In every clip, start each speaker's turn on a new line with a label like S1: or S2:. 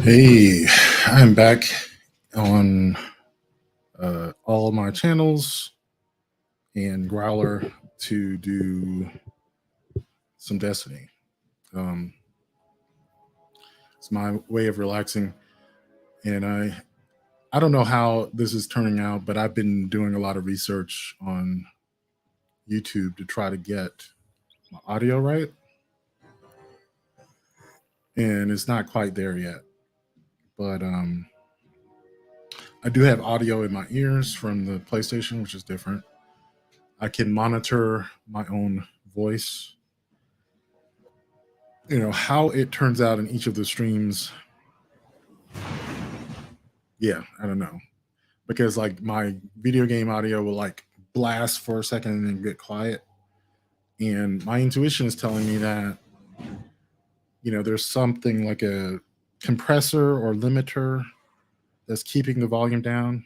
S1: Hey, I'm back on all my channels and Growler to do some Destiny. Um, it's my way of relaxing, and I don't know how this is turning out, but I've been doing a lot of research on YouTube to try to get my audio right, and it's not quite there yet. But I do have audio in my ears from the PlayStation, which is different. I can monitor my own voice. How it turns out in each of the streams. Yeah, I don't know, because like my video game audio will like blast for a second and then get quiet, and my intuition is telling me that there's something like a compressor or limiter that's keeping the volume down,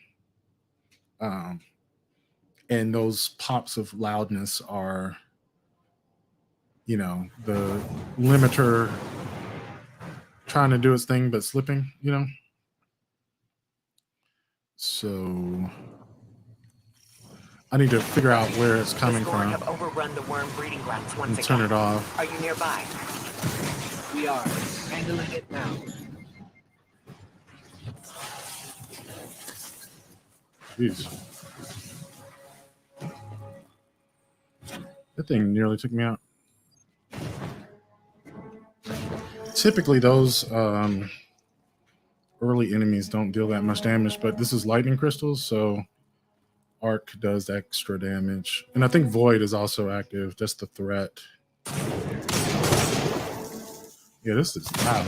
S1: um, and those pops of loudness are the limiter trying to do its thing but slipping. So I need to figure out where it's coming from
S2: have overrun the worm breeding grounds once
S1: and turn
S2: again.
S1: it off.
S2: Are you nearby?
S3: We are handling it now.
S1: Jeez. That thing nearly took me out. Typically, those early enemies don't deal that much damage, but this is lightning crystals, so Arc does extra damage. And I think Void is also active. That's the threat. Yeah, this is loud.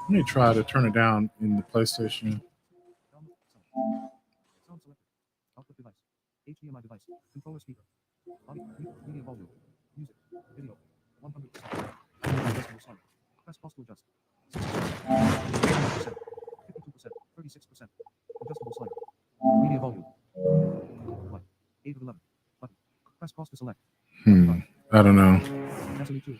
S1: Let me try to turn it down in the PlayStation.
S4: Sound selected. Output device. HDMI device. Controller speaker. Audio. Media volume. Music. Video. 100%. Adjustable sound. Press pause to adjust. 60%. 52%. 36%. Adjustable slider. Media volume. 1. 8 of 11. Button. Press pause to select.
S1: I don't know.
S4: Destiny 2.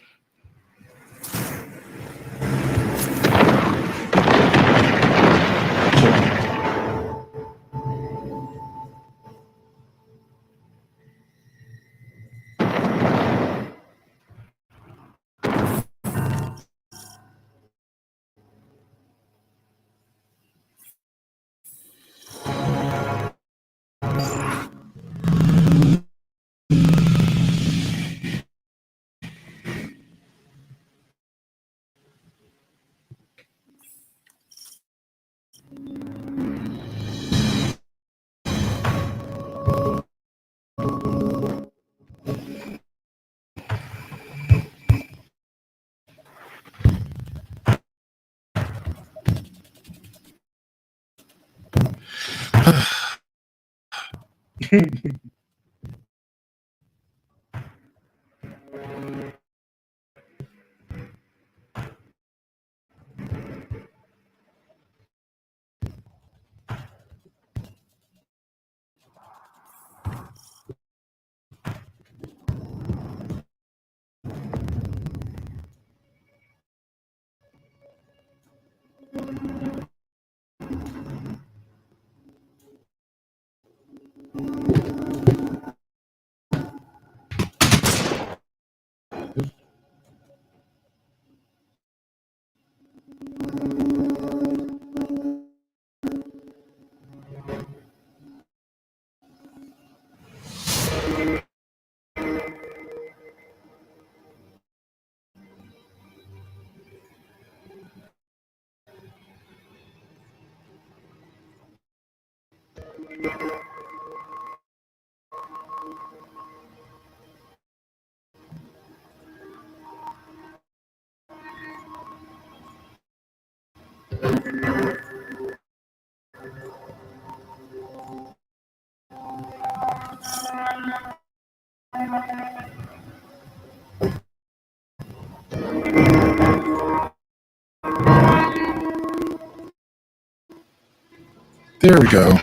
S1: There we go.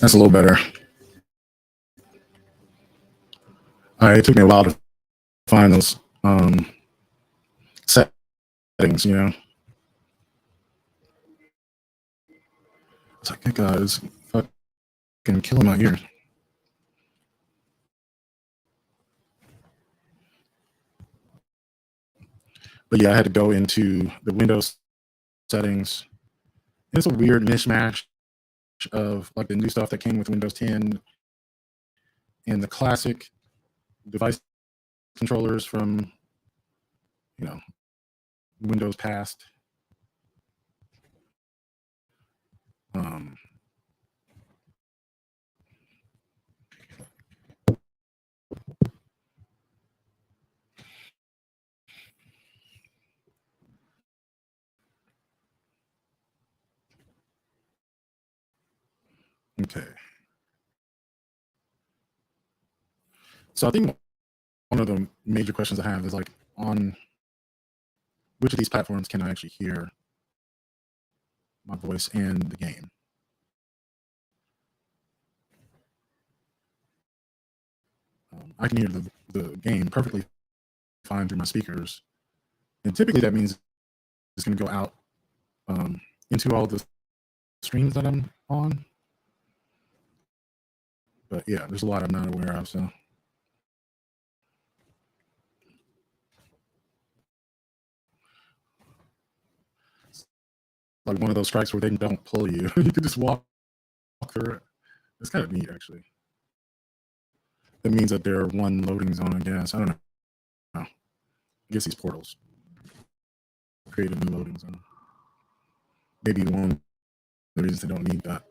S1: That's a little better. It took me a while to find those settings, you know. It's like, that guy is fucking killing my ears. But yeah, I had to go into the Windows settings. It's a weird mishmash of like the new stuff that came with Windows 10 and the classic device controllers from, you know, Windows past. Okay. So I think one of the major questions I have is like, on which of these platforms can I actually hear my voice and the game? I can hear the game perfectly fine through my speakers. And typically that means it's going to go out into all the streams that I'm on. But yeah, there's a lot I'm not aware of. So like one of those strikes where they don't pull you. You can just walk through it. It's kind of neat, actually. That means that there are one loading zone, I guess. I don't know. I guess these portals create a new loading zone. Maybe one of the reasons they don't need that.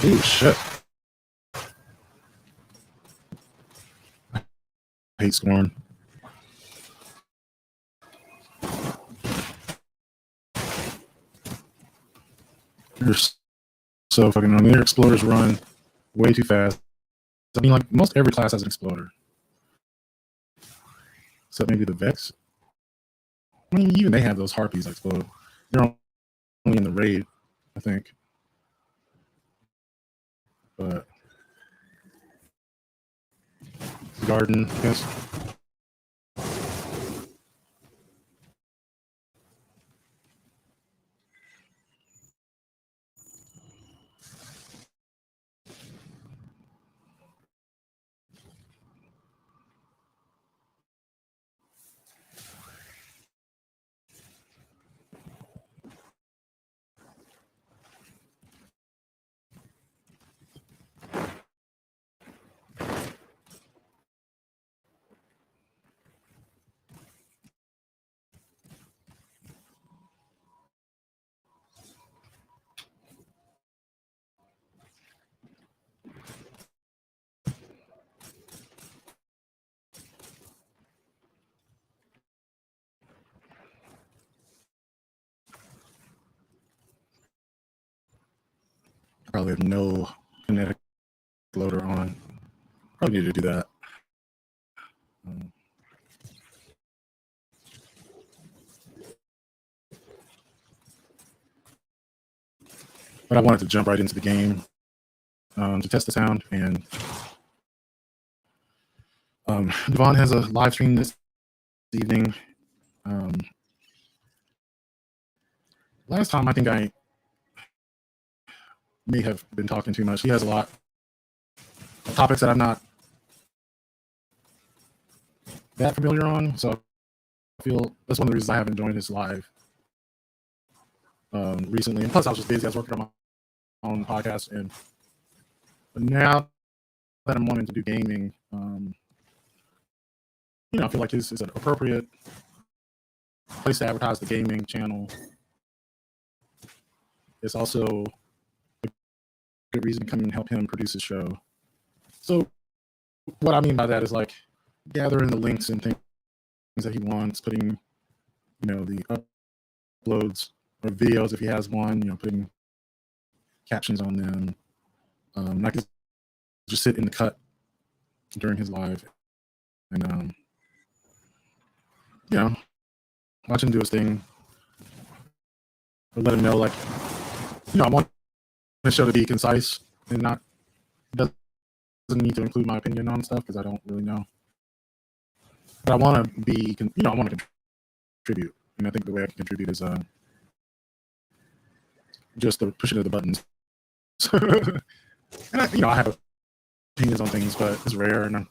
S1: Ooh, shit. I hate scoring. They're so fucking annoying. Their exploders run way too fast. I mean, like, most every class has an exploder. Except maybe the Vex. I mean, even they have those harpies that explode. They're only in the raid, I think. But Garden, I guess. we have no kinetic loader on. Probably need to do that. But I wanted to jump right into the game to test the sound. And Devon has a live stream this evening. Last time I think I may have been talking too much. He has a lot of topics that I'm not that familiar on, so I feel that's one of the reasons I haven't joined his live recently. And plus, I was just busy. I was working on my own podcast, but now that I'm wanting to do gaming, I feel like this is an appropriate place to advertise the gaming channel. It's also a good reason to come and help him produce his show. So what I mean by that is like gathering the links and things that he wants, putting, the uploads or videos if he has one, putting captions on them. I could just sit in the cut during his live and watch him do his thing. Or let him know, like, I want the show to be concise and doesn't need to include my opinion on stuff because I don't really know. But I want to I want to contribute. And I think the way I can contribute is just the pushing of the buttons. And I have opinions on things, but it's rare, and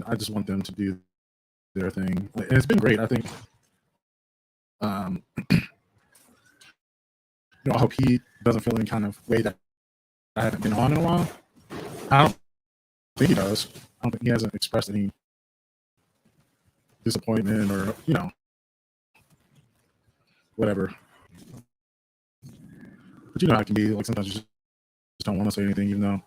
S1: I just want them to do their thing. And it's been great. I think, I hope he doesn't feel any kind of way that I haven't been on in a while. I don't think he does. I don't think he hasn't expressed any disappointment or, whatever. But how it can be, like, sometimes you just don't want to say anything, even though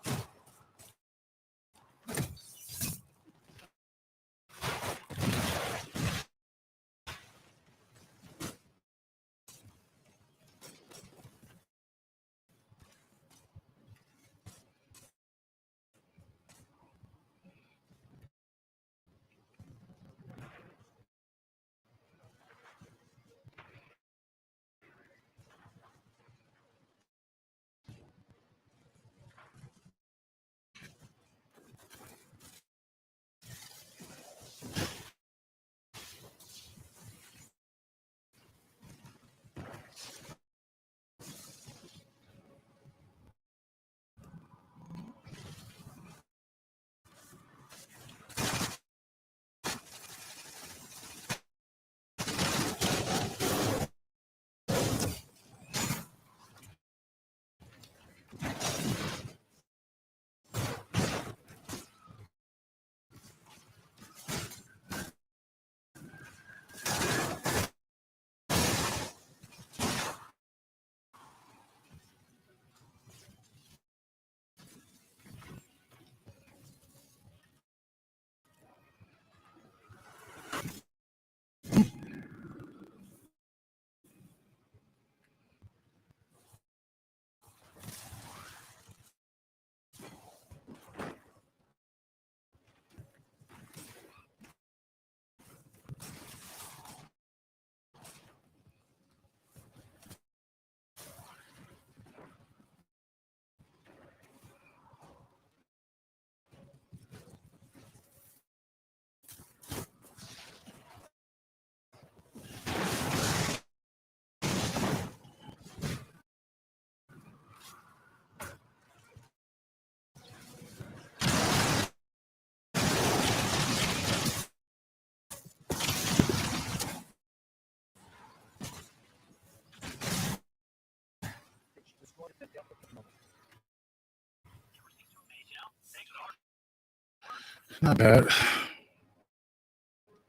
S1: not bad.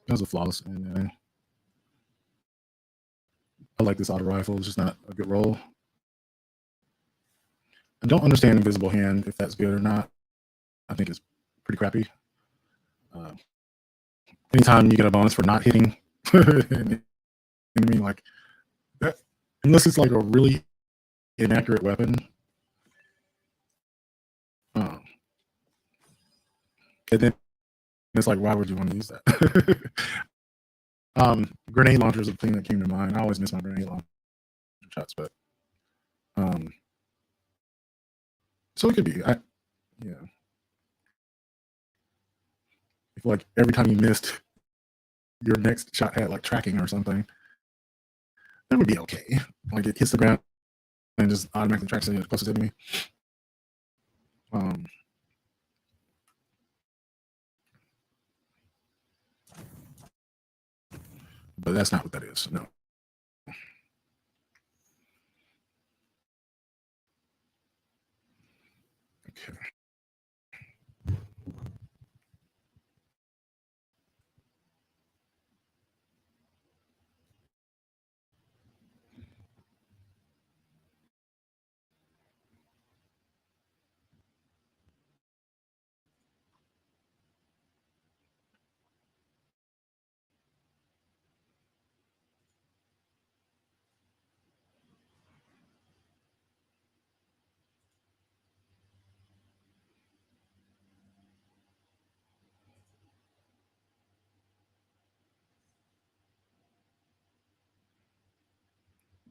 S1: That was a flawless ending. I like this auto rifle. It's just not a good roll. I don't understand Invisible Hand, if that's good or not. I think it's pretty crappy. Anytime you get a bonus for not hitting an enemy like that, unless it's like a really inaccurate weapon. And then it's like, why would you want to use that? Grenade launcher is a thing that came to mind. I always miss my grenade launcher shots, but so it could be. Yeah. I feel like every time you missed, your next shot had like tracking or something. That would be okay. Like it hits the ground and just automatically tracks the closest enemy. But that's not what that is. No. Okay.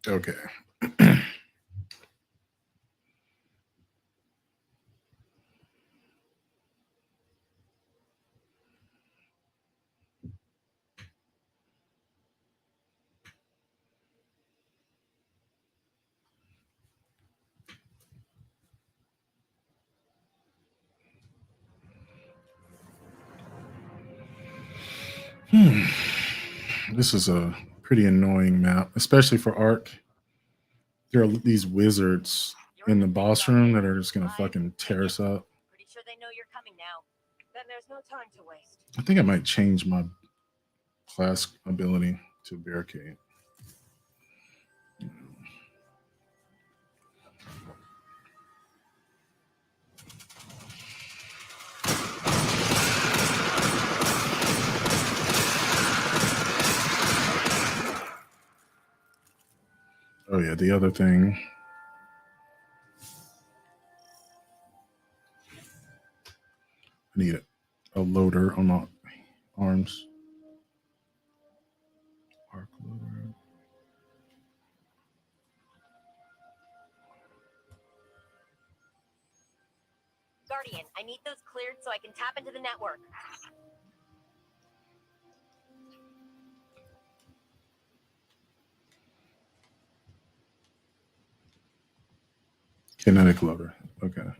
S1: Okay. This is a pretty annoying map, especially for Ark. There are these wizards in the boss room that are just gonna fucking tear us up.
S5: Pretty sure they know you're coming now. Then there's no time to waste.
S1: I think I might change my class ability to barricade. Oh yeah, the other thing. I need a loader on my arms. Arc loader.
S5: Guardian, I need those cleared so I can tap into the network.
S1: Kinetic loader. Okay.
S5: Eyes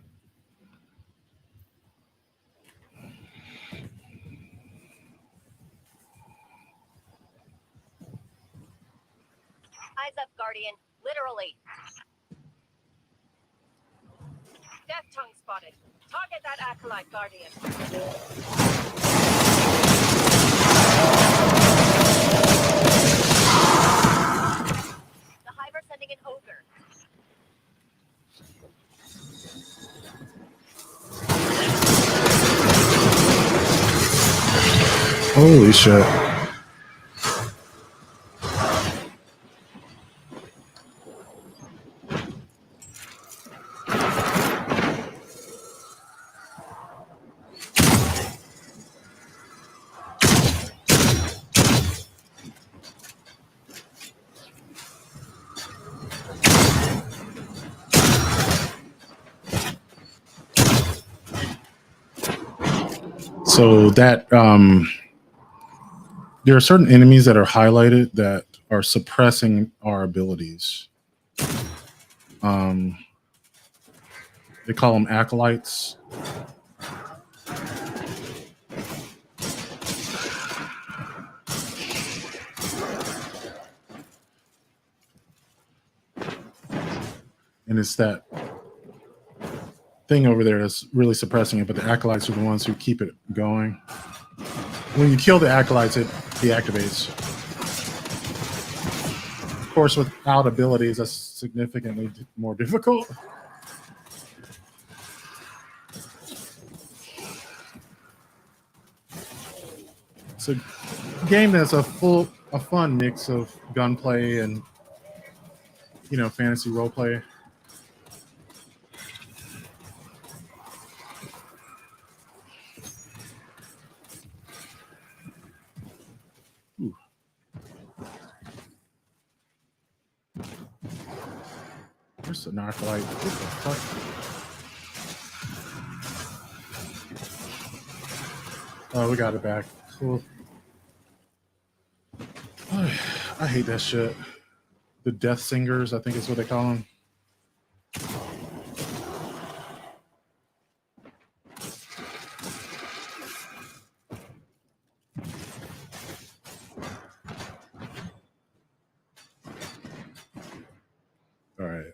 S5: up, Guardian. Literally.
S2: Death tongue spotted. Target that acolyte, Guardian.
S5: The Hive are sending an ogre.
S1: Holy shit. So that there are certain enemies that are highlighted that are suppressing our abilities. They call them acolytes. And it's that thing over there that's really suppressing it, but the acolytes are the ones who keep it going. When you kill the acolytes, it deactivates. Of course, without abilities, that's significantly more difficult. It's a game that's a fun mix of gunplay and fantasy roleplay. Where's the narcolyte? What the fuck? Oh, we got it back. Cool. I hate that shit. The Death Singers, I think is what they call them. All right,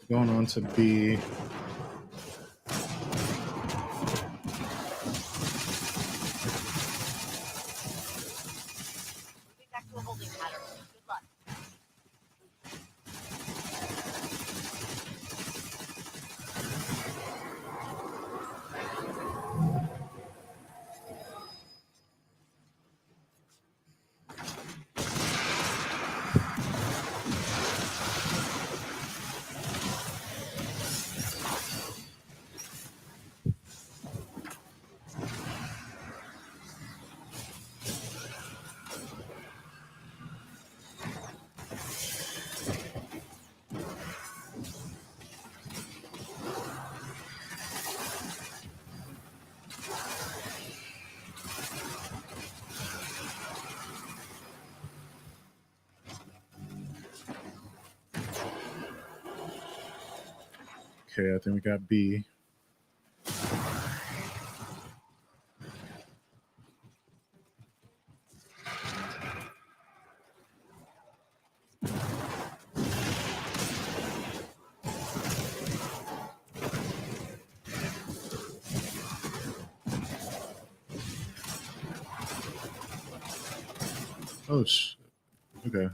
S1: going on to B.
S5: Moving back to a holding pattern. Good luck.
S1: Okay, I think we got B. Oh, okay.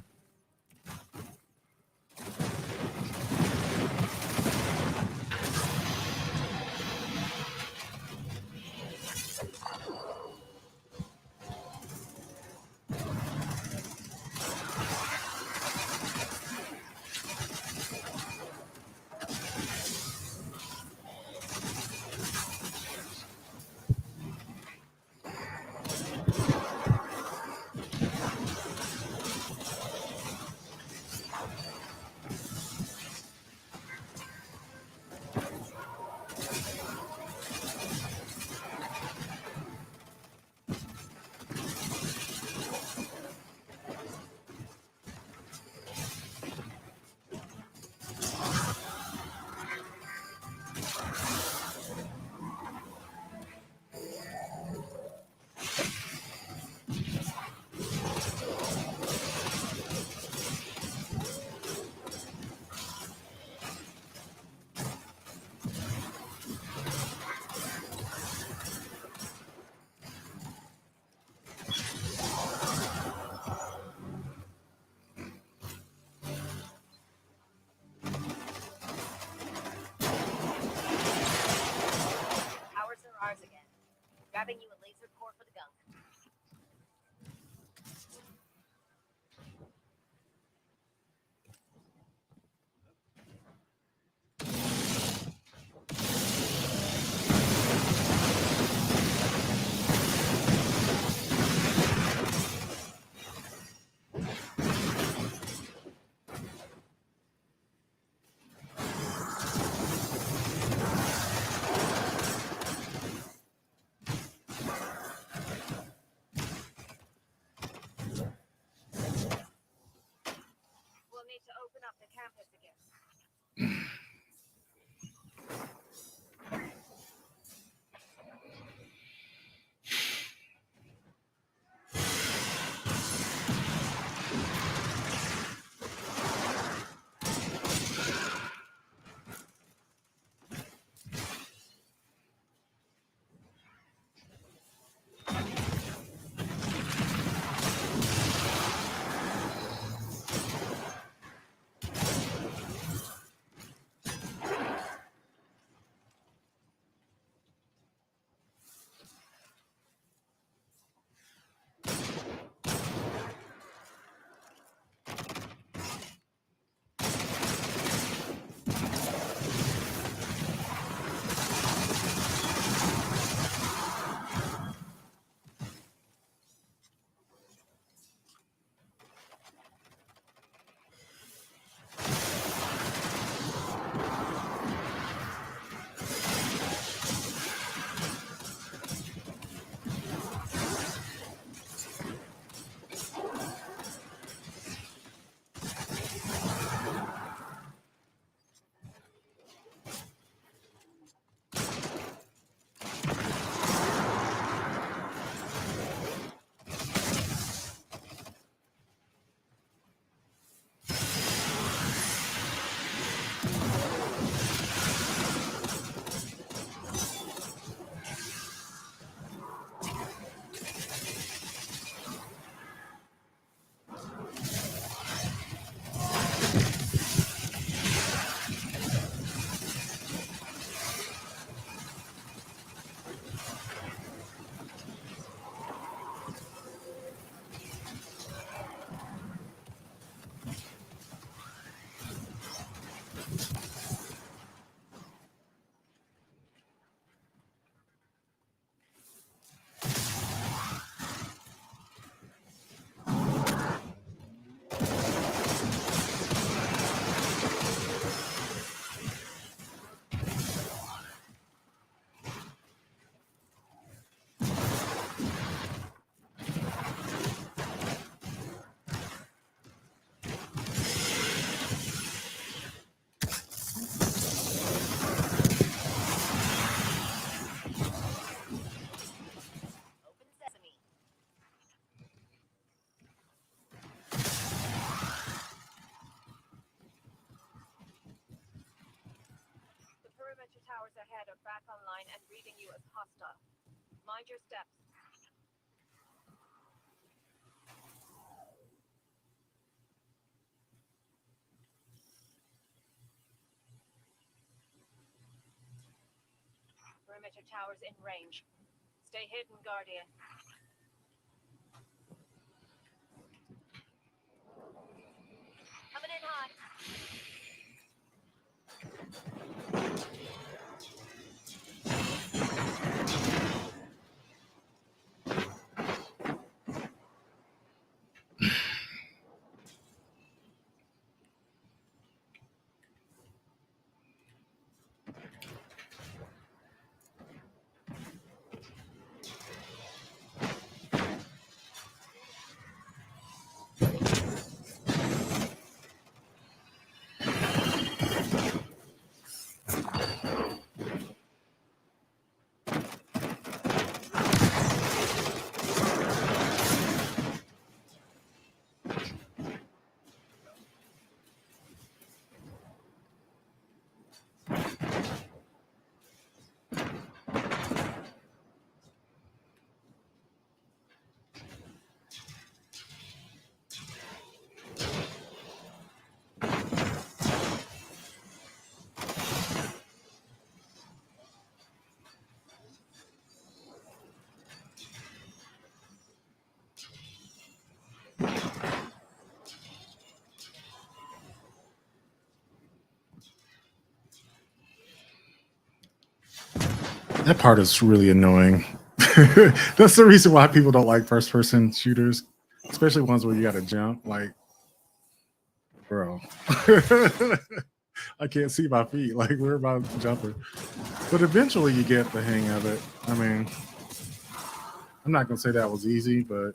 S5: Powers are ours again. Grabbing you a laser core for the gunk.
S2: We'll need to open up the campus again. back online and reading you as hostile. Mind your steps. Perimeter towers in range. Stay hidden, Guardian.
S5: Coming in hot.
S1: That part is really annoying. That's the reason why people don't like first person shooters, especially ones where you got to jump. Like, bro, I can't see my feet. Like, where am I jumping? But eventually you get the hang of it. I mean, I'm not going to say that was easy, but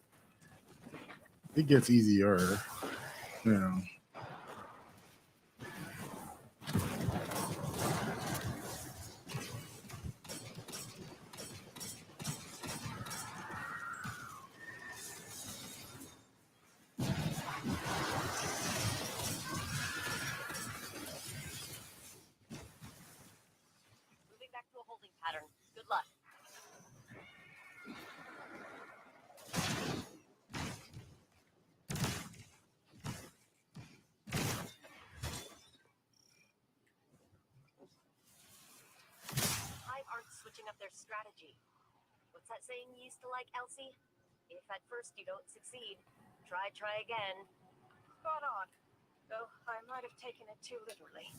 S1: it gets easier. You know.
S5: Moving back to a holding pattern. Good luck. Hive aren't switching up their strategy. What's that saying you used to like, Elsie? If at first you don't succeed, try again.
S2: Spot on. Though I might have taken it too literally.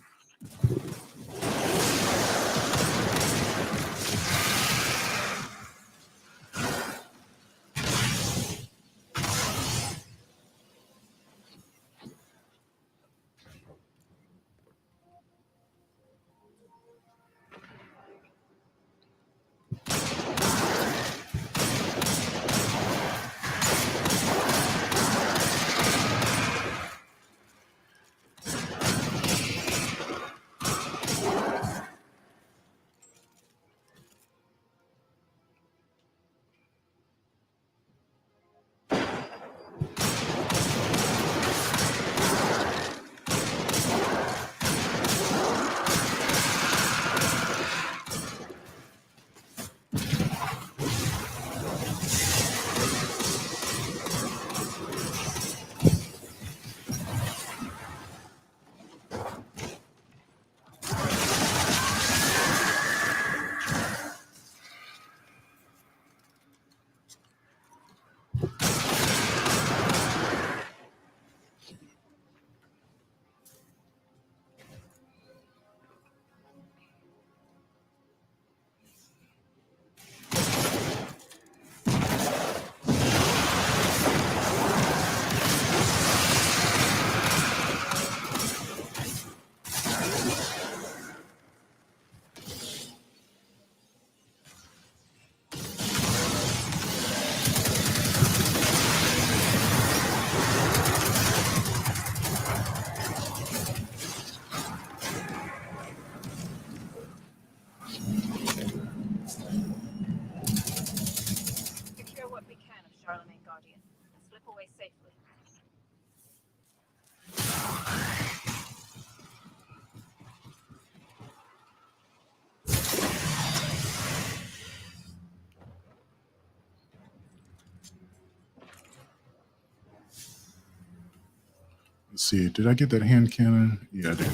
S1: Let's see. Did I get that hand cannon? Yeah, I did.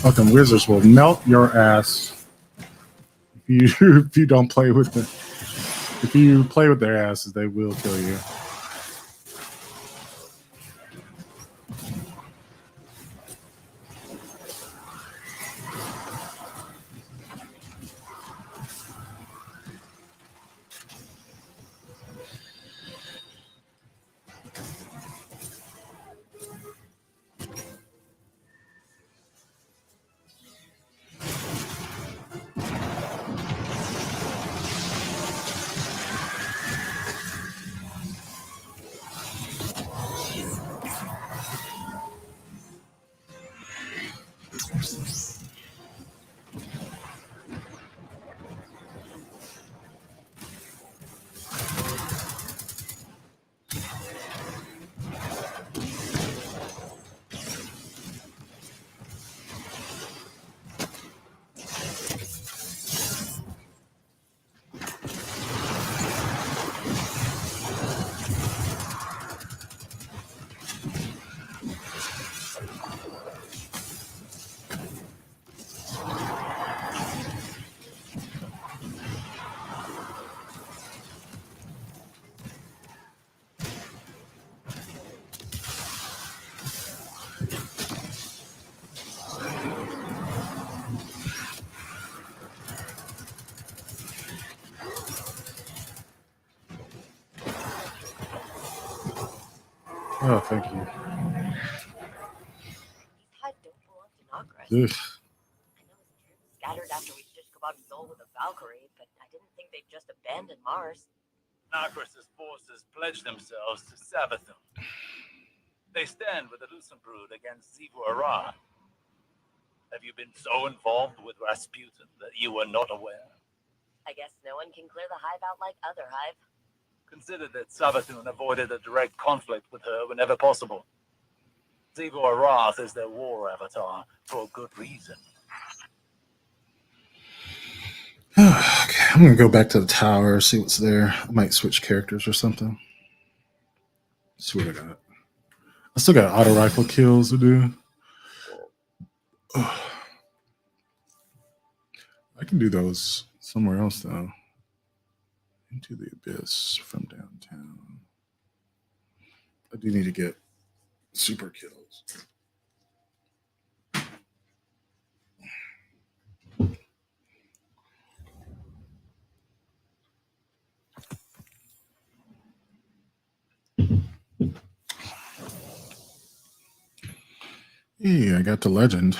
S1: Fucking wizards will melt your ass if you if you don't play with them. If you play with their asses, they will kill you. Oh, thank you.
S5: These hive don't belong to Nogres.
S1: Ugh.
S5: I know his troops scattered after we just come out of Zol with a Valkyrie, but I didn't think they'd just abandon Mars.
S6: Nagras' forces pledged themselves to Savathun. They stand with the Lucenbrood against Zivu Ara. Have you been so involved with Rasputin that you were not aware?
S5: I guess no one can clear the hive out like other hive.
S6: Consider that Savathun avoided a direct conflict with her whenever possible. Zivu Arath is their war avatar for a good reason.
S1: Okay, I'm gonna go back to the tower, see what's there. I might switch characters or something. See what I got. I still got auto rifle kills to do. Ugh. I can do those somewhere else though. Into the abyss from downtown. I do need to get super kills. Yeah, I got the legend.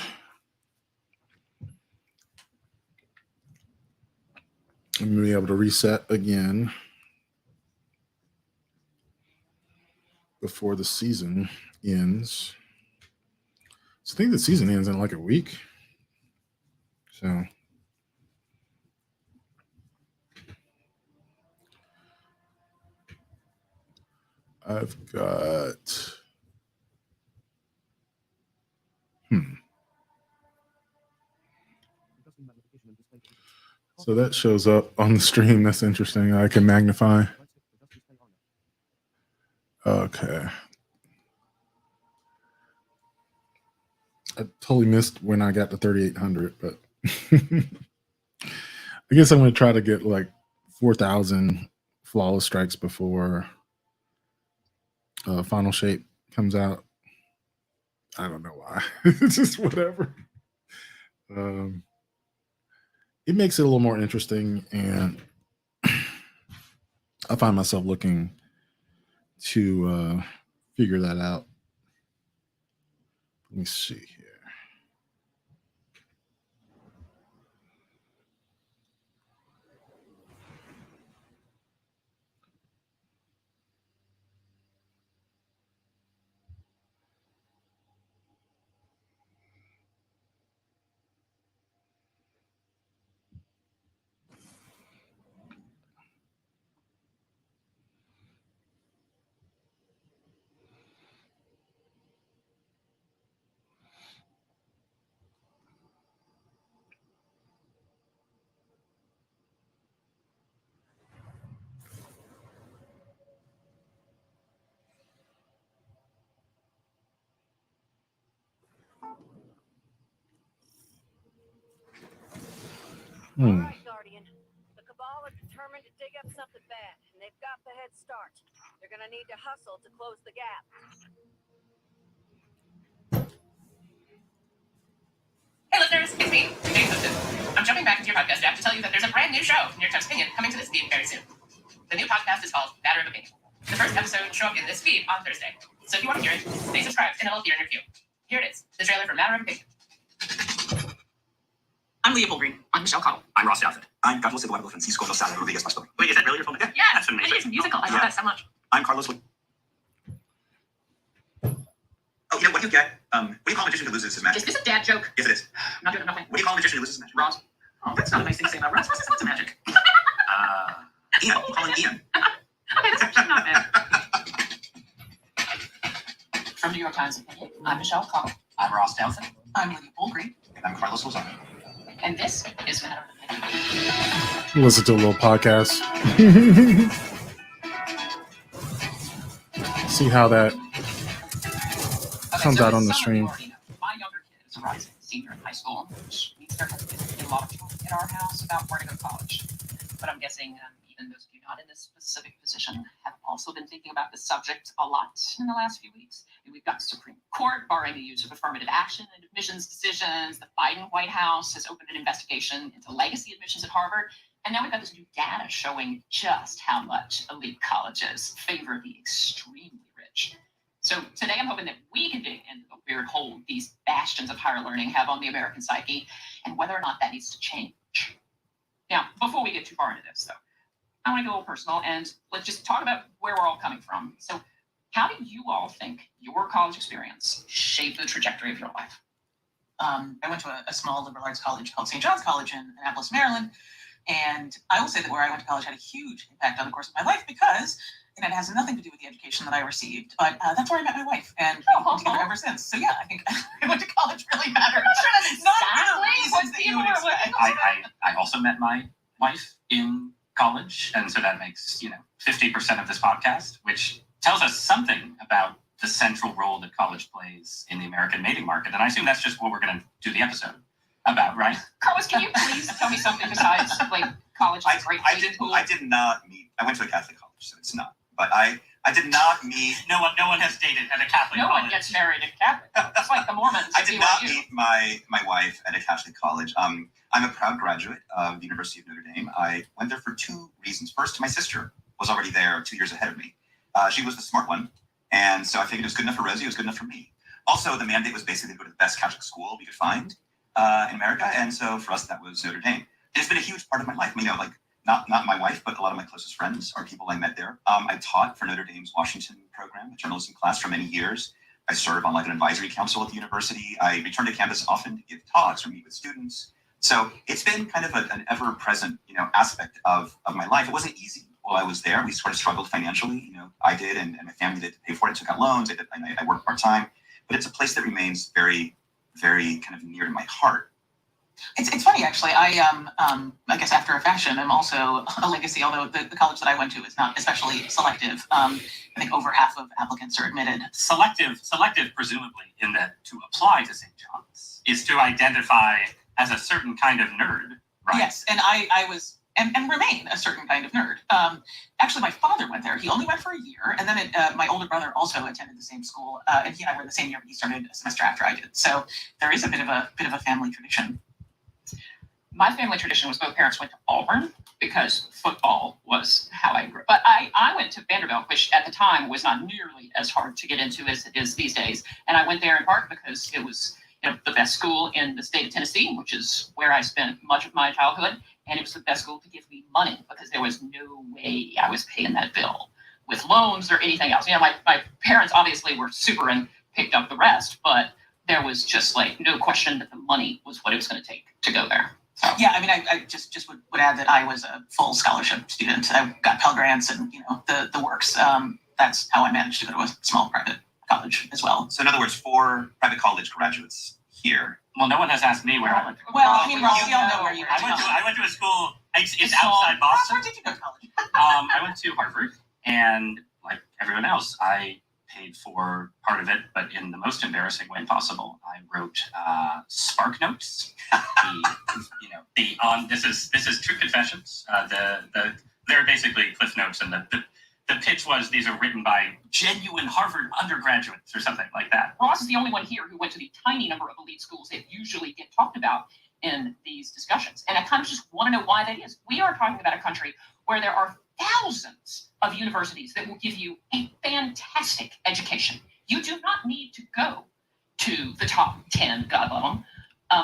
S1: I'm gonna be able to reset again before the season ends. So I think the season ends in like a week. So I've got
S4: Adjusting magnification and display images.
S1: so that shows up on the stream. That's interesting. I can magnify.
S4: Right stick, adjust display area.
S1: Okay. I totally missed when I got to 3,800, but I guess I'm going to try to get like 4,000 flawless strikes before Final Shape comes out. I don't know why. It's just whatever. It makes it a little more interesting, and I find myself looking to figure that out. Let me see here.
S2: All right, Guardian. The Cabal are determined to dig up something bad, and they've got the head start. They're gonna need to hustle to close the gap.
S7: Hey listeners, it's me, Jane Clifton. I'm jumping back into your podcast app to tell you that there's a brand new show, New York Times Opinion, coming to this feed very soon. The new podcast is called Matter of Opinion. The first episode will show up in this feed on Thursday. So if you want to hear it, stay subscribed and it'll appear in your queue. Here it is, the trailer for Matter of Opinion. I'm Leah Bullgreen. I'm Michelle Cottle.
S8: I'm Ross Douthat. I'm Carlos Eduardo Francisco Rosales Rodriguez Pastor. Wait, is that really your phone?
S7: Yeah,
S8: That's
S7: it
S8: amazing.
S7: is musical. I love
S8: Yeah.
S7: that so much.
S8: I'm Carlos. Oh, you know, what do you get? What do you call a magician who loses his
S7: Is
S8: magic?
S7: this a dad joke?
S8: Yes, it is.
S7: I'm not doing nothing.
S8: What do you call a magician who loses his magic?
S7: Ross. Oh, that's not a nice thing to say about Ross. Ross has lots of magic.
S8: Ian. You call him Ian.
S7: Okay, that's actually not bad. From New York Times Opinion, I'm Michelle Cottle.
S8: I'm Ross Douthat.
S7: I'm Leah Bullgreen.
S8: And I'm Carlos Lozano.
S7: And this is Matter of Opinion.
S1: Listen to a little podcast. See how that comes out on the stream.
S7: My younger kid is a rising senior in high school, which means there has been a lot of talk in our house about where to go to college. But I'm guessing even those of you not in this specific position have also been thinking about this subject a lot in the last few weeks. We've got the Supreme Court barring the use of affirmative action in admissions decisions. The Biden White House has opened an investigation into legacy admissions at Harvard. And now we've got this new data showing just how much elite colleges favor the extremely rich. So today I'm hoping that we can dig into the weird hold these bastions of higher learning have on the American psyche and whether or not that needs to change. Now, before we get too far into this, though, I want to get a little personal and let's just talk about where we're all coming from. So how do you all think your college experience shaped the trajectory of your life?
S9: I went to a small liberal arts college called St. John's College in Annapolis, Maryland. And I will say that where I went to college had a huge impact on the course of my life because it has nothing to do with the education that I received. But that's where I met my wife, and we've been together ever since. So yeah, I think I went to college really mattered.
S7: I'm sure that's
S9: Not
S7: exactly
S9: for the
S7: what
S9: reasons that you
S7: people
S9: would
S7: are
S9: expect.
S7: looking
S10: I also met my wife in college, and so that makes 50% of this podcast, which tells us something about the central role that college plays in the American mating market. And I assume that's just what we're going to do the episode about, right?
S7: Carlos, can you please tell me something besides like college is a great dating pool?
S8: I did not meet. I went to a Catholic college, so it's not. But I did not meet.
S10: No one has dated at a Catholic
S7: No
S10: college.
S7: one gets married at Catholic. That's like the Mormons.
S8: I did not
S7: BYU.
S8: meet my wife at a Catholic college. I'm a proud graduate of the University of Notre Dame. I went there for two reasons. First, my sister was already there 2 years ahead of me. She was the smart one, and so I figured it was good enough for Rosie. It was good enough for me. Also, the mandate was basically to go to the best Catholic school we could find in America, and so for us that was Notre Dame. It's been a huge part of my life. You know, like not my wife, but a lot of my closest friends are people I met there. I taught for Notre Dame's Washington program, a journalism class, for many years. I serve on like an advisory council at the university. I return to campus often to give talks or meet with students. So it's been kind of an ever-present, you know, aspect of my life. It wasn't easy while I was there. We sort of struggled financially. You know, I did, and my family did to pay for it. I took out loans. I worked part-time. But it's a place that remains very, very kind of near to my heart.
S9: It's funny, actually. I guess after a fashion, I'm also a legacy, although the college that I went to is not especially selective. I think over half of applicants are admitted.
S10: Selective, presumably, in that to apply to St. John's is to identify as a certain kind of nerd, right?
S9: Yes, and I was and remain a certain kind of nerd. Actually, my father went there. He only went for a year, and then my older brother also attended the same school, and he and I were in the same year, but he started a semester after I did. So there is a bit of a family tradition.
S7: My family tradition was both parents went to Auburn because football was how I grew up. But I went to Vanderbilt, which at the time was not nearly as hard to get into as it is these days. And I went there in part because it was, you know, the best school in the state of Tennessee, which is where I spent much of my childhood. And it was the best school to give me money because there was no way I was paying that bill with loans or anything else. You know, my parents obviously were super and picked up the rest, but there was just like no question that the money was what it was going to take to go there. So.
S9: Yeah, I mean, I just would add that I was a full scholarship student. I got Pell Grants and, you know, the works. That's how I managed to go to a small private college as well.
S8: So in other words, for private college graduates here.
S10: Well, no one has asked me where I went to.
S9: Well, I mean, we all know where you went.
S10: I went to a school. It's outside Boston.
S9: Where did you go to college?
S10: I went to Harvard, and like everyone else, I paid for part of it, but in the most embarrassing way possible. I wrote Spark Notes. This is true confessions. They're basically Cliff Notes, and the pitch was these are written by genuine Harvard undergraduates or something like that.
S7: Ross is the only one here who went to the tiny number of elite schools that usually get talked about in these discussions. And I kind of just want to know why that is. We are talking about a country where there are thousands of universities that will give you a fantastic education. You do not need to go to the top 10, God love them.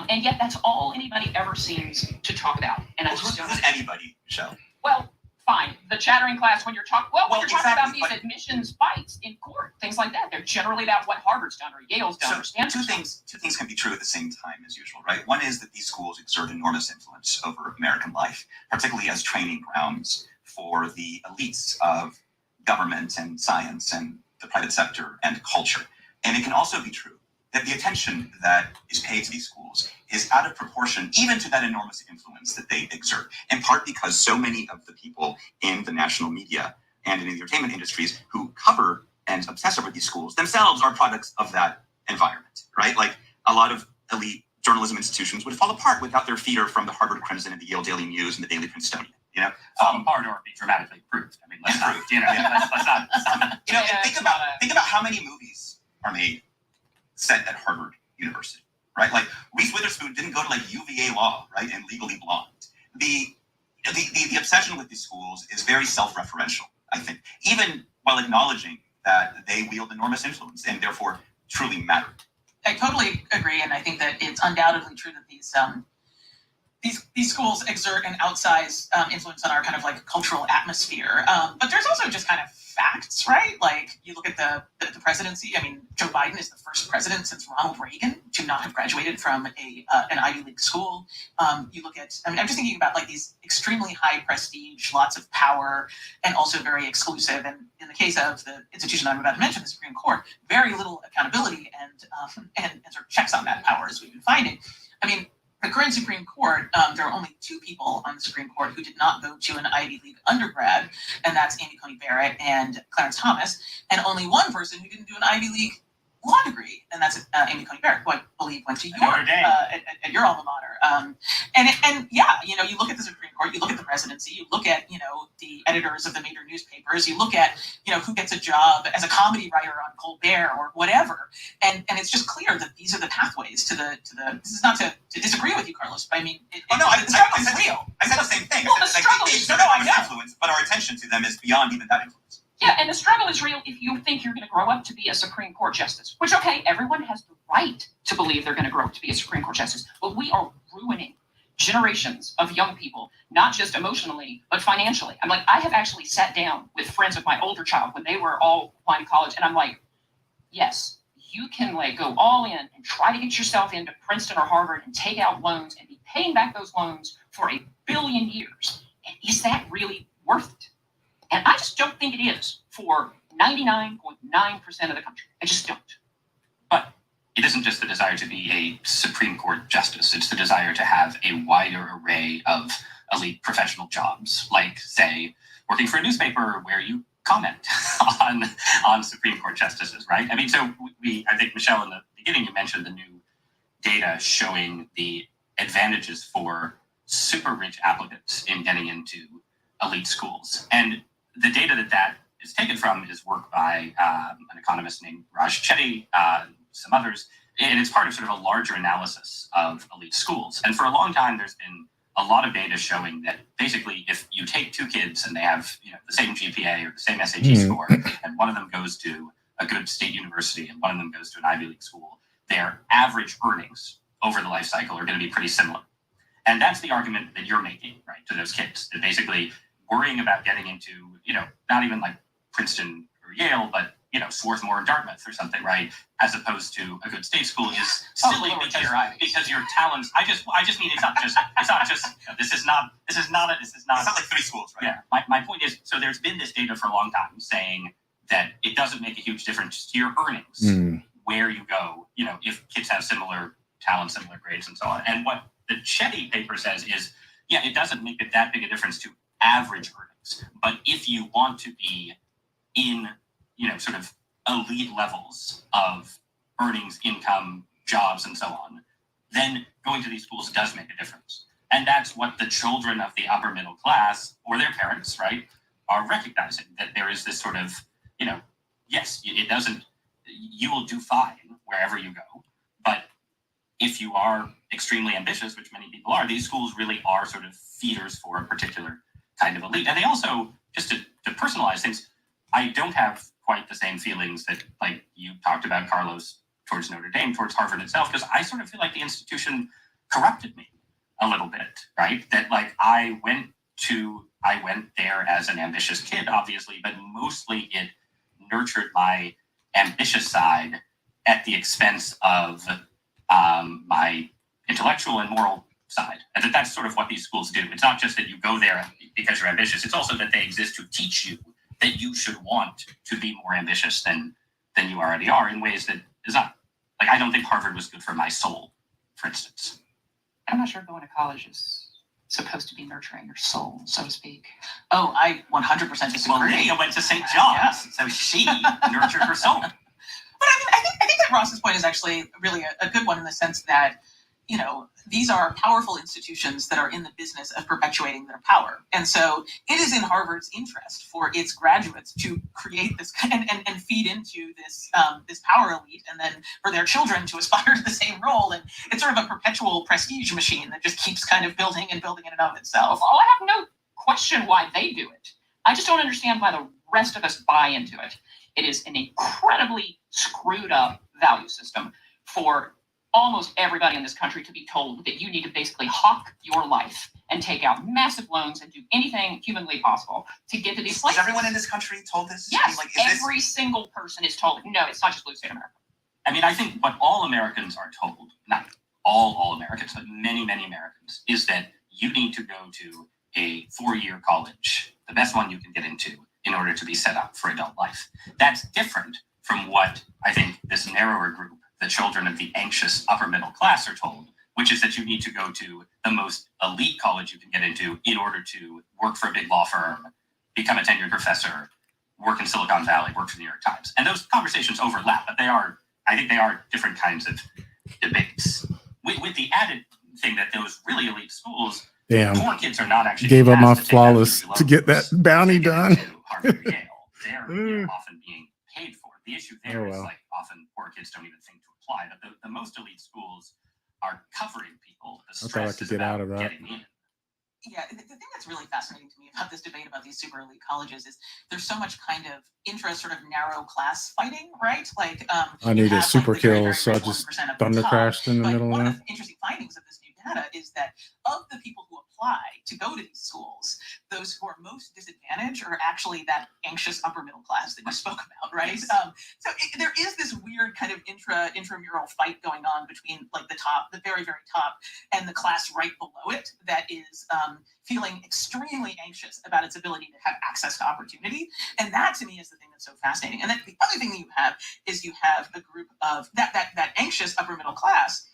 S7: And yet that's all anybody ever seems to talk about. And I just don't
S8: Who's anybody, Michelle?
S7: Well, fine. The chattering class when you're talking talking about these
S8: but
S7: admissions fights in court, things like that. They're generally about what Harvard's done or Yale's done or Stanford's done.
S8: Two things can be true at the same time as usual, right? One is that these schools exert enormous influence over American life, particularly as training grounds for the elites of government and science and the private sector and culture. And it can also be true that the attention that is paid to these schools is out of proportion even to that enormous influence that they exert, in part because so many of the people in the national media and in the entertainment industries who cover and obsess over these schools themselves are products of that environment, right? Like a lot of elite journalism institutions would fall apart without their feeder from the Harvard Crimson and the Yale Daily News and the Daily Princetonian, you know?
S10: Fall apart or be dramatically improved. I mean, let's not, let's not.
S8: You know, and think about how many movies are made set at Harvard University, right? Like Reese Witherspoon didn't go to like UVA Law, right? And Legally Blonde. The obsession with these schools is very self-referential, I think, even while acknowledging that they wield enormous influence and therefore truly matter.
S9: I totally agree, and I think that it's undoubtedly true that these schools exert an outsized influence on our kind of like cultural atmosphere. But there's also just kind of facts, right? Like you look at the presidency. I mean, Joe Biden is the first president since Ronald Reagan to not have graduated from an Ivy League school. You look at, I mean, I'm just thinking about like these extremely high prestige, lots of power, and also very exclusive. And in the case of the institution I'm about to mention, the Supreme Court, very little accountability and sort of checks on that power as we've been finding. I mean, the current Supreme Court, there are only two people on the Supreme Court who did not go to an Ivy League undergrad, and that's Amy Coney Barrett and Clarence Thomas, and only one person who didn't do an Ivy League law degree, and that's Amy Coney Barrett, who I believe went to your at your alma mater. And yeah, you know, you look at the Supreme Court, you look at the presidency, you look at, you know, the editors of the major newspapers, you look at, you know, who gets a job as a comedy writer on Colbert or whatever, and it's just clear that these are the pathways to the. This is not to disagree with you, Carlos, but I mean,
S8: I
S9: struggle's real.
S8: I said the same thing.
S9: Well, the struggle
S8: they
S9: is
S8: exert enormous influence, but our attention to them is beyond even that influence.
S7: Yeah, and the struggle is real if you think you're going to grow up to be a Supreme Court justice, which, okay, everyone has the right to believe they're going to grow up to be a Supreme Court justice, but we are ruining generations of young people, not just emotionally, but financially. I'm like, I have actually sat down with friends of my older child when they were all applying to college, and I'm like, yes, you can like go all in and try to get yourself into Princeton or Harvard and take out loans and be paying back those loans for 1 billion years. And is that really worth it? And I just don't think it is for 99.9% of the country. I just don't.
S10: But it isn't just the desire to be a Supreme Court justice. It's the desire to have a wider array of elite professional jobs, like, say, working for a newspaper where you comment on Supreme Court justices, right? I mean, so I think, Michelle, in the beginning, you mentioned the new data showing the advantages for super rich applicants in getting into elite schools. And the data that is taken from is work by an economist named Raj Chetty, some others, and it's part of sort of a larger analysis of elite schools. And for a long time, there's been a lot of data showing that basically if you take two kids and they have the same GPA or the same SAT score, and one of them goes to a good state university and one of them goes to an Ivy League school, their average earnings over the life cycle are going to be pretty similar. And that's the argument that you're making, right, to those kids, that basically worrying about getting into, not even like Princeton or Yale, but, Swarthmore or Dartmouth or something, right, as opposed to a good state school is silly because your talents, I just mean, it's not just, this is not like 3 schools, right? Yeah. My point is, so there's been this data for a long time saying that it doesn't make a huge difference to your earnings where you go, if kids have similar talents, similar grades and so on. And what the Chetty paper says is, yeah, it doesn't make it that big a difference to average earnings. But if you want to be in, sort of elite levels of earnings, income, jobs, and so on, then going to these schools does make a difference. And that's what the children of the upper middle class or their parents, right, are recognizing, that there is this sort of, yes, you will do fine wherever you go. But if you are extremely ambitious, which many people are, these schools really are sort of feeders for a particular kind of elite. And they also, just to personalize things, I don't have quite the same feelings that, like you talked about, Carlos, towards Notre Dame, towards Harvard itself, because I sort of feel like the institution corrupted me a little bit, right? That like I went there as an ambitious kid, obviously, but mostly it nurtured my ambitious side at the expense of my intellectual and moral side. And that's sort of what these schools do. It's not just that you go there because you're ambitious. It's also that they exist to teach you that you should want to be more ambitious than you already are in ways that is not. Like, I don't think Harvard was good for my soul, for instance.
S7: I'm not sure going to college is supposed to be nurturing your soul, so to speak.
S9: Oh, I 100% disagree.
S10: Well, Lydia went to St. John's, so she nurtured her soul.
S9: But I think that Ross's point is actually really a good one in the sense that, these are powerful institutions that are in the business of perpetuating their power. And so it is in Harvard's interest for its graduates to create this and feed into this power elite, and then for their children to aspire to the same role. And it's sort of a perpetual prestige machine that just keeps kind of building and building in and of itself.
S7: Oh, I have no question why they do it. I just don't understand why the rest of us buy into it. It is an incredibly screwed up value system for almost everybody in this country to be told that you need to basically hawk your life and take out massive loans and do anything humanly possible to get to these places.
S8: Is everyone in this country told this?
S7: Yes, every single person is told. No, it's not just blue state America.
S10: I mean, I think what all Americans are told, not all Americans, but many, many Americans, is that you need to go to a 4-year college, the best one you can get into, in order to be set up for adult life. That's different from what I think this narrower group, the children of the anxious upper middle class, are told, which is that you need to go to the most elite college you can get into in order to work for a big law firm, become a tenured professor, work in Silicon Valley, work for the New York Times. And those conversations overlap, but I think they are different kinds of debates. With the added thing that those really elite schools, poor kids are not actually
S1: gave up my
S10: to
S1: flawless to get that bounty done.
S10: Harvard or Yale. They're often being paid for. The issue there is like often poor kids don't even think to apply. But the most elite schools are covering people. The stress is about getting in.
S9: Yeah, the thing that's really fascinating to me about this debate about these super elite colleges is there's so much kind of sort of narrow class fighting, right? Like,
S1: I needed
S9: have,
S1: super
S9: the very,
S1: kills, so I
S9: rich
S1: just
S9: 1% of the
S1: thunder
S9: top.
S1: crashed in the
S9: But
S1: middle
S9: one
S1: of
S9: of
S1: that.
S9: the interesting findings of this new data is that of the people who apply to go to these schools, those who are most disadvantaged are actually that anxious upper middle class that you spoke about, right?
S7: Yes.
S9: There is this weird kind of intramural fight going on between like the very, very top, and the class right below it that is feeling extremely anxious about its ability to have access to opportunity. And that to me is the thing that's so fascinating. And then the other thing that you have is you have a group of that anxious upper middle class,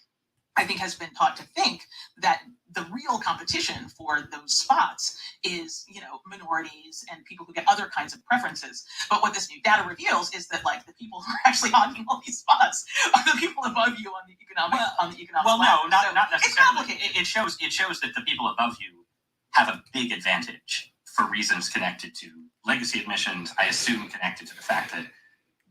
S9: I think, has been taught to think that the real competition for those spots is, minorities and people who get other kinds of preferences. But what this new data reveals is that like the people who are actually hogging all these spots are the people above you on the economic
S10: Well,
S9: ladder.
S10: no, not
S9: So
S10: not
S9: it's
S10: necessarily.
S9: complicated.
S10: It shows that the people above you have a big advantage for reasons connected to legacy admissions. I assume connected to the fact that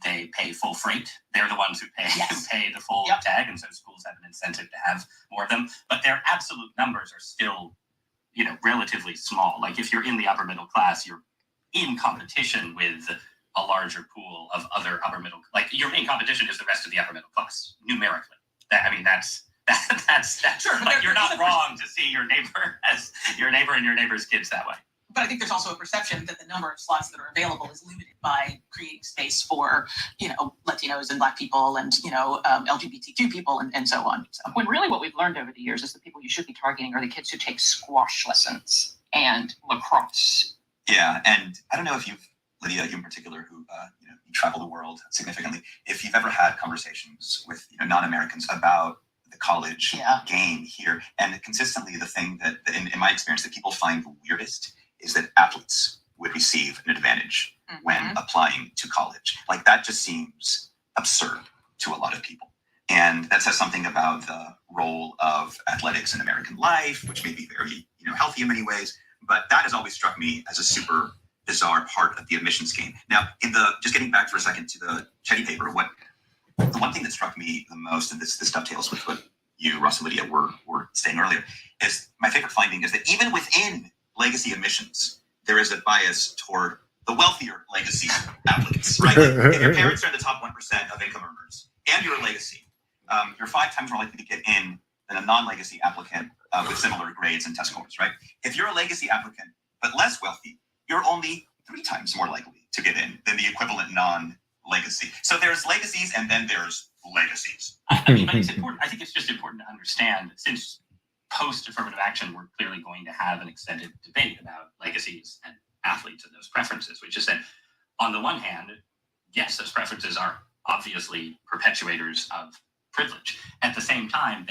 S10: they pay full freight. They're the ones who pay
S9: Yes.
S10: the full
S9: Yep.
S10: tag, and so schools have an incentive to have more of them. But their absolute numbers are still, relatively small. Like if you're in the upper middle class, you're in competition with a larger pool of other upper middle. Like your main competition is the rest of the upper middle class numerically. That's
S9: Sure, but
S10: like
S9: there-
S10: you're not
S9: there's a
S10: wrong to see your neighbor as your neighbor and your neighbor's kids that way.
S9: But I think there's also a perception that the number of slots that are available is limited by creating space for, Latinos and Black people and, LGBTQ people and so on. So
S7: When really what we've learned over the years is the people you should be targeting are the kids who take squash lessons and lacrosse.
S8: Yeah, and I don't know if you've, Lydia, you in particular, who you travel the world significantly, if you've ever had conversations with non-Americans about the college game here, and consistently the thing that, in my experience, that people find weirdest is that athletes would receive an advantage when applying to college. Like that just seems absurd to a lot of people. And that says something about the role of athletics in American life, which may be very, healthy in many ways. But that has always struck me as a super bizarre part of the admissions game. Now, just getting back for a second to the Chetty paper, the one thing that struck me the most, and this dovetails with what you, Ross and Lydia, were saying earlier, is my favorite finding is that even within legacy admissions, there is a bias toward the wealthier legacy applicants, right? Like, if your parents are in the top 1% of income earners and you're a legacy, you're 5 times more likely to get in than a non-legacy applicant with similar grades and test scores, right? If you're a legacy applicant but less wealthy, you're only 3 times more likely to get in than the equivalent non-legacy. So there's legacies and then there's legacies.
S10: I mean, but it's important. I think it's just important to understand, since post-affirmative action, we're clearly going to have an extended debate about legacies and athletes and those preferences, which is that on the one hand, yes, those preferences are obviously perpetuators of privilege. At the same time,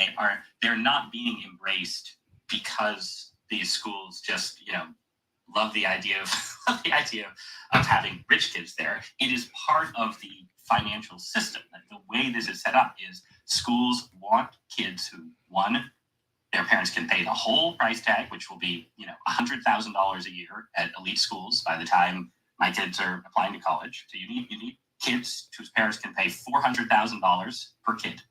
S10: they're not being embraced because these schools just, love the idea of having rich kids there. It is part of the financial system. Like the way this is set up is schools want kids who, one, their parents can pay the whole price tag, which will be, $100,000 a year at elite schools by the time my kids are applying to college. So you need kids whose parents can pay $400,000 per kid.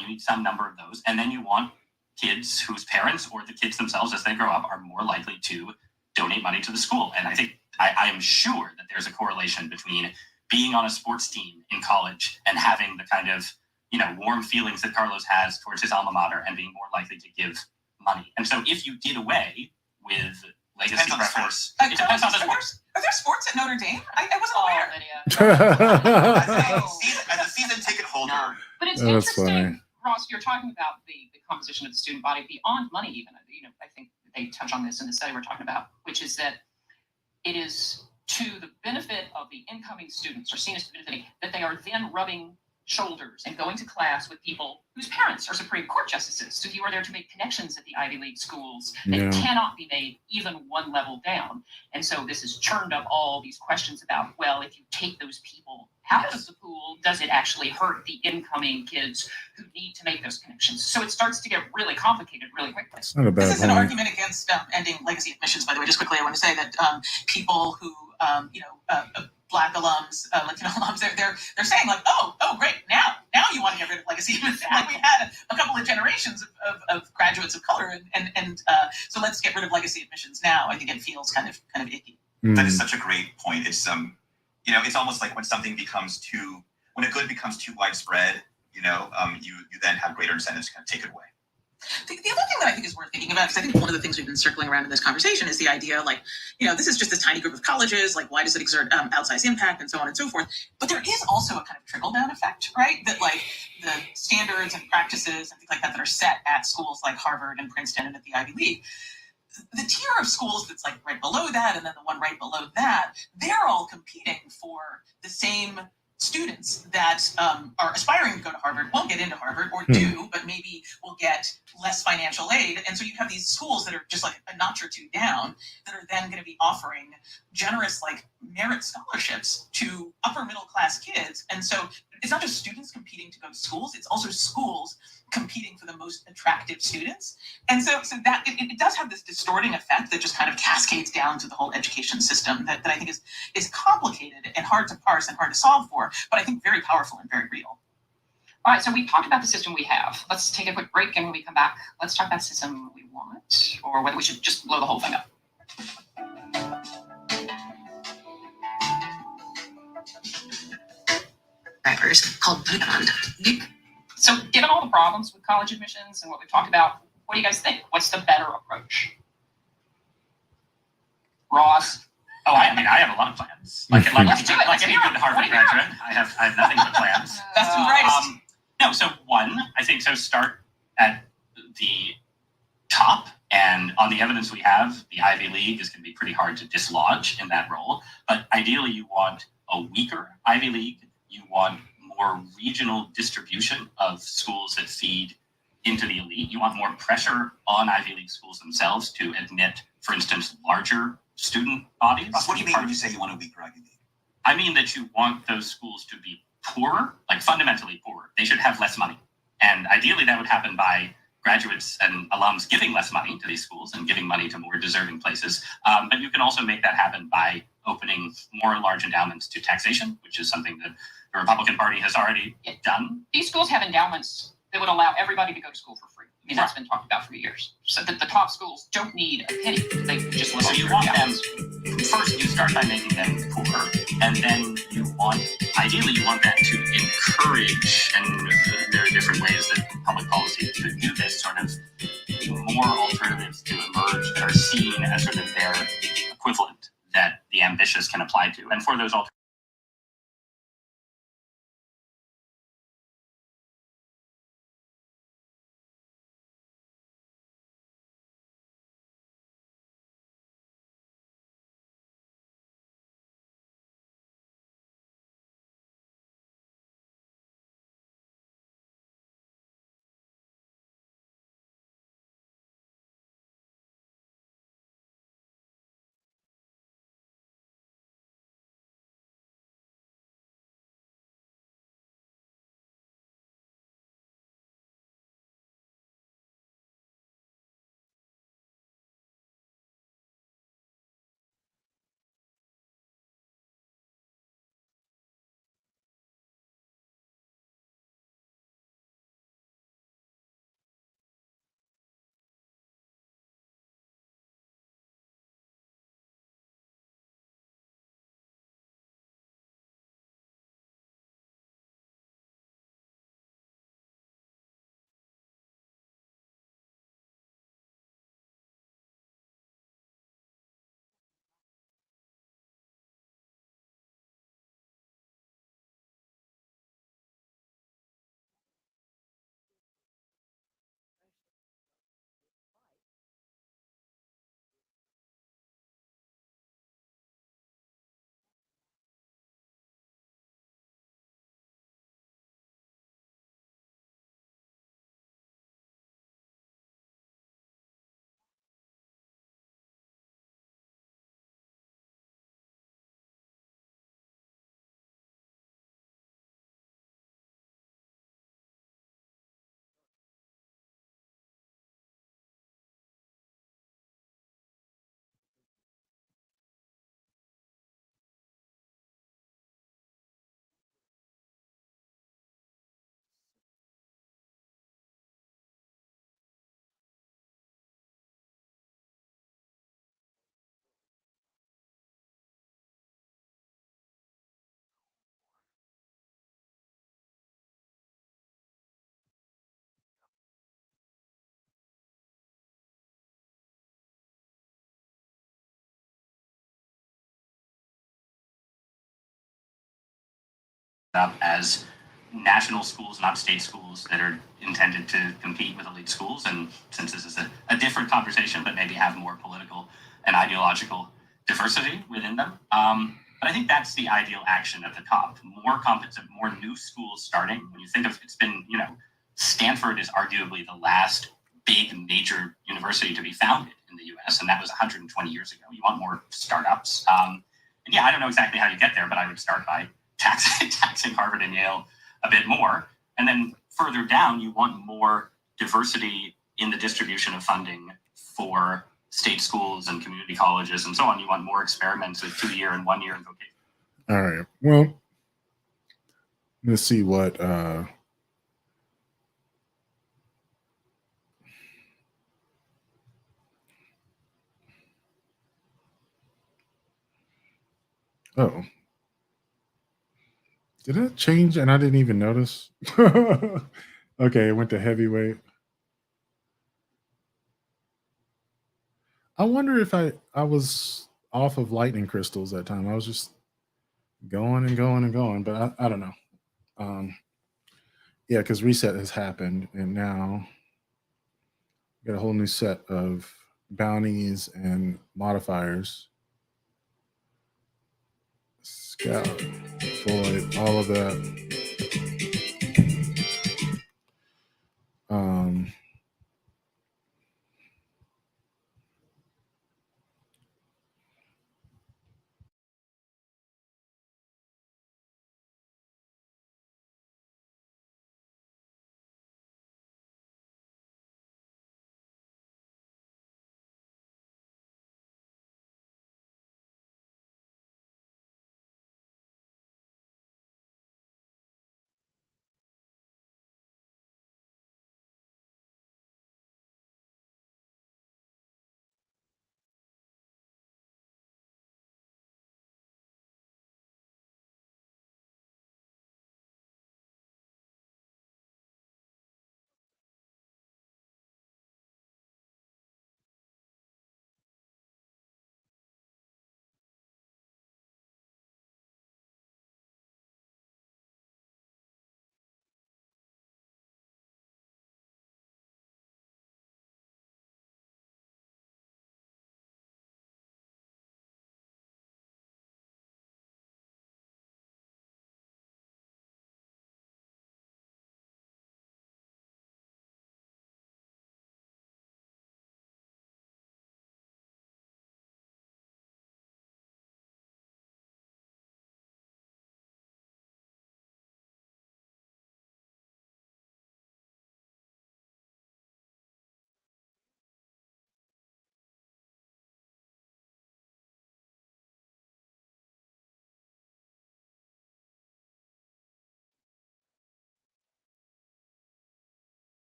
S10: You need some number of those. And then you want kids whose parents or the kids themselves as they grow up are more likely to donate money to the school. And I think I am sure that there's a correlation between being on a sports team in college and having the kind of, warm feelings that Carlos has towards his alma mater and being more likely to give money. And so if you did away with legacy preference, it depends on the sports.
S9: Are there sports at Notre Dame? I wasn't aware.
S8: As a season ticket holder.
S7: But it's
S1: That's
S7: interesting,
S1: funny.
S7: Ross, you're talking about the composition of the student body beyond money even. I think they touch on this in the study we're talking about, which is that it is to the benefit of the incoming students, or seen as benefiting, that they are then rubbing shoulders and going to class with people whose parents are Supreme Court justices. So you are there to make connections at the Ivy League schools that
S1: Yeah.
S7: cannot be made even one level down. And so this has churned up all these questions about, well, if you take those people out of the pool, does it actually hurt the incoming kids who need to make those connections? So it starts to get really complicated really quickly.
S1: Not a bad
S9: This is an
S1: point.
S9: argument against ending legacy admissions, by the way. Just quickly, I want to say that people who, Black alums, Latino alums, they're saying like, oh, great, now you want to get rid of legacy admissions. Like we had a couple of generations of graduates of color, and so let's get rid of legacy admissions now. I think it feels kind of icky.
S8: That is such a great point. It's it's almost like when a good becomes too widespread, you then have greater incentives to kind of take it away.
S9: The other thing that I think is worth thinking about, because I think one of the things we've been circling around in this conversation is the idea, like, this is just this tiny group of colleges, like, why does it exert outsized impact and so on and so forth? But there is also a kind of trickle-down effect, right? That, like, the standards and practices and things like that are set at schools like Harvard and Princeton and at the Ivy League, the tier of schools that's, like, right below that and then the one right below that, they're all competing for the same students that are aspiring to go to Harvard, won't get into Harvard, or do, but maybe will get less financial aid. And so you have these schools that are just like a notch or two down that are then going to be offering generous, like, merit scholarships to upper middle class kids. And so it's not just students competing to go to schools, it's also schools competing for the most attractive students. And so that it does have this distorting effect that just kind of cascades down to the whole education system that I think is complicated and hard to parse and hard to solve for, but I think very powerful and very real.
S7: All right, so we've talked about the system we have. Let's take a quick break, and when we come back, let's talk about the system we want, or whether we should just blow the whole thing up.
S11: Drivers called Band.
S7: So given all the problems with college admissions and what we've talked about, what do you guys think? What's the better approach? Ross?
S10: Oh, I have a lot of plans. Like any good Harvard graduate, I have nothing but plans.
S9: Best and brightest.
S10: No, so one, I think so start at the top, and on the evidence we have, the Ivy League is going to be pretty hard to dislodge in that role. But ideally, you want a weaker Ivy League. You want more regional distribution of schools that feed into the elite. You want more pressure on Ivy League schools themselves to admit, for instance, larger student bodies.
S8: Ross, what do you mean when you say you want a weaker Ivy League?
S10: I mean that you want those schools to be poorer, like fundamentally poorer. They should have less money. And ideally that would happen by graduates and alums giving less money to these schools and giving money to more deserving places. But you can also make that happen by opening more large endowments to taxation, which is something that the Republican Party has already done.
S7: These schools have endowments that would allow everybody to go to school for free. I mean, that's been talked about for years. So that the top schools don't need a penny. They just
S10: So you want them, first you start by making them poorer, and then ideally you want that to encourage, and there are different ways that public policy could do this, sort of more alternatives to emerge that are seen as sort of their equivalent that the ambitious can apply to. And for those alternatives, up as national schools, not state schools, that are intended to compete with elite schools. And since this is a different conversation, but maybe have more political and ideological diversity within them. But I think that's the ideal action at the top. More competition, more new schools starting. When you think of, it's been, Stanford is arguably the last big major university to be founded in the US, and that was 120 years ago. You want more startups. And yeah, I don't know exactly how you get there, but I would start by taxing Harvard and Yale a bit more. And then further down, you want more diversity in the distribution of funding for state schools and community colleges and so on. You want more experiments with 2-year and 1-year in vocation.
S1: All right. Well, let's see what oh. Did it change and I didn't even notice? Okay, it went to heavyweight. I wonder if I was off of lightning crystals that time. I was just going and going and going, but I don't know. Yeah, because reset has happened, and now we got a whole new set of bounties and modifiers. Scout, Floyd, all of that.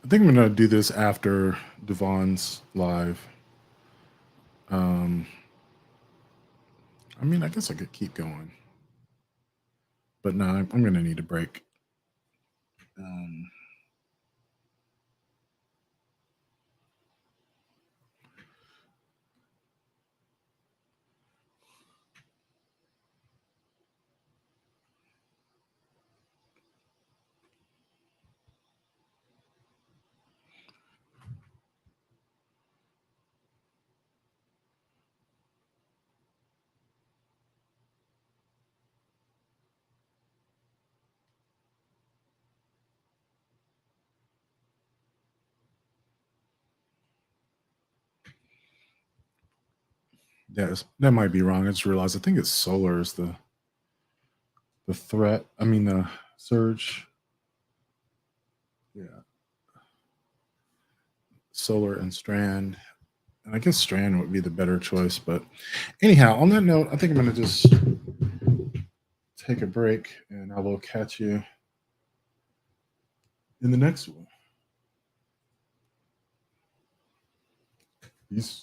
S1: I think I'm gonna do this after Devon's live. I mean, I guess I could keep going, but no, I'm gonna need a break. Yes, that might be wrong. I just realized I think it's solar is the threat. I mean the surge. Yeah. Solar and Strand. And I guess Strand would be the better choice. But anyhow, on that note, I think I'm gonna just take a break and I will catch you in the next one. Peace.